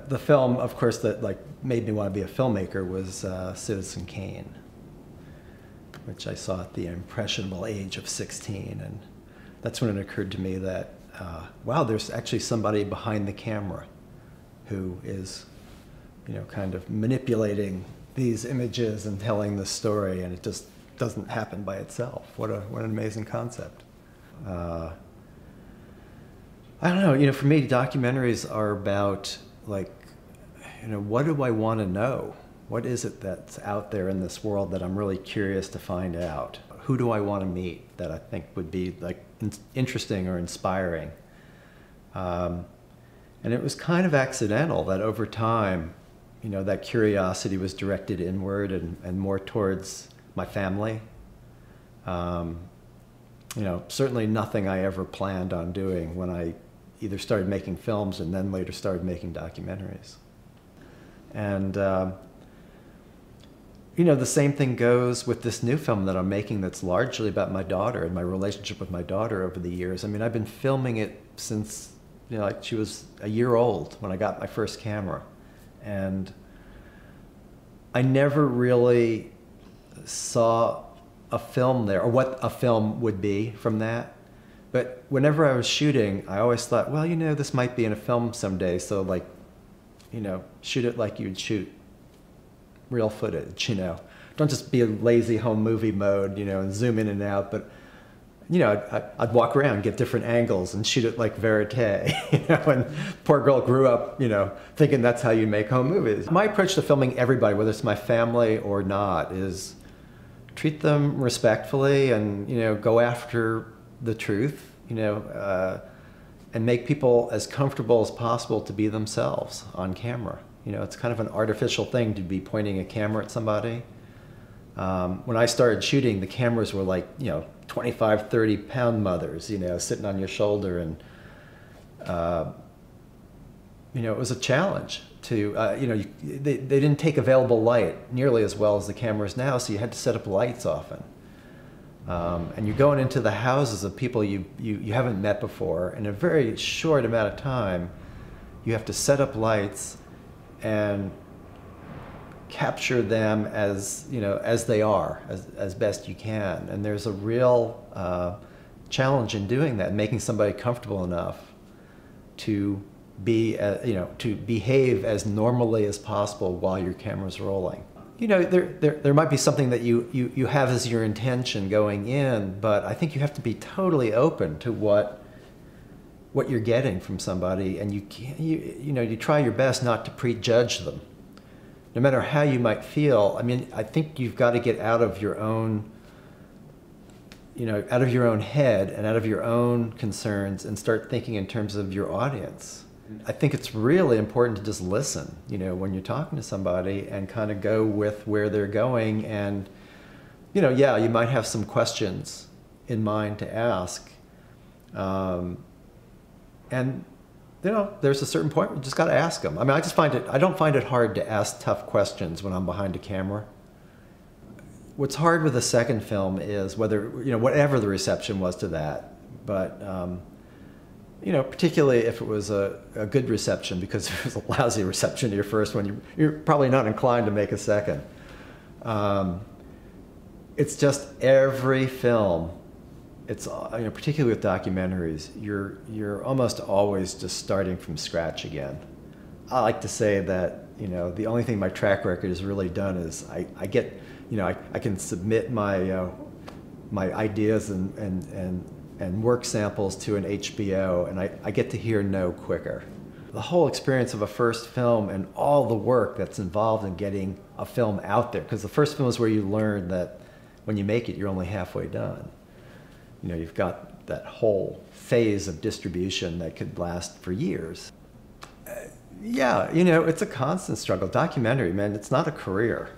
the film, of course, that like made me want to be a filmmaker was Citizen Kane, which I saw at the impressionable age of 16, and that's when it occurred to me that wow, there's actually somebody behind the camera who is, kind of manipulating these images and telling the story, and it just doesn't happen by itself. What an amazing concept. I don't know, for me, documentaries are about, like, what do I want to know? What is it that's out there in this world that I'm really curious to find out? Who do I want to meet that I think would be, like, interesting or inspiring? And it was kind of accidental that over time, that curiosity was directed inward and more towards my family. Certainly nothing I ever planned on doing when I either started making films and then later started making documentaries. And, the same thing goes with this new film that I'm making that's largely about my daughter and my relationship with my daughter over the years. I mean, I've been filming it since, like she was a year old when I got my first camera. And I never really saw a film there, or what a film would be from that. But whenever I was shooting, I always thought, well, this might be in a film someday, so like, shoot it like you'd shoot real footage, Don't just be a lazy home movie mode, and zoom in and out, but, I'd walk around, get different angles and shoot it like verite, and poor girl grew up, thinking that's how you make home movies. My approach to filming everybody, whether it's my family or not, is treat them respectfully and, go after the truth, and make people as comfortable as possible to be themselves on camera. It's kind of an artificial thing to be pointing a camera at somebody. When I started shooting, the cameras were like, 25, 30-pound mothers, sitting on your shoulder, and, it was a challenge to, they didn't take available light nearly as well as the cameras now, so you had to set up lights often. And you're going into the houses of people you haven't met before. In a very short amount of time, you have to set up lights and capture them as, as they are, as best you can. And there's a real challenge in doing that, making somebody comfortable enough to be, to behave as normally as possible while your camera's rolling. There might be something that you have as your intention going in, but I think you have to be totally open to what you're getting from somebody, and you try your best not to prejudge them. No matter how you might feel, I mean, I think you've got to get out of your own, out of your own head and out of your own concerns and start thinking in terms of your audience. I think it's really important to just listen, when you're talking to somebody, and kind of go with where they're going. And, yeah, you might have some questions in mind to ask. And, there's a certain point where you just got to ask them. I mean, I don't find it hard to ask tough questions when I'm behind a camera. What's hard with a second film is whether, whatever the reception was to that, but, particularly if it was a good reception, because if it was a lousy reception to your first one, you're probably not inclined to make a second. It's just every film, it's, particularly with documentaries, you're almost always just starting from scratch again. I like to say that, the only thing my track record has really done is I get, I can submit my, my ideas and work samples to an HBO, and I get to hear no quicker. The whole experience of a first film and all the work that's involved in getting a film out there, because the first film is where you learn that when you make it, you're only halfway done. You've got that whole phase of distribution that could last for years. Yeah, it's a constant struggle. Documentary, man, it's not a career.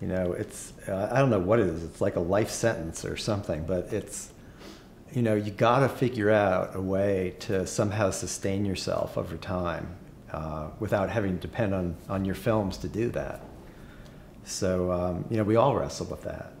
It's, I don't know what it is. It's like a life sentence or something, but it's, you gotta figure out a way to somehow sustain yourself over time without having to depend on your films to do that. So, we all wrestle with that.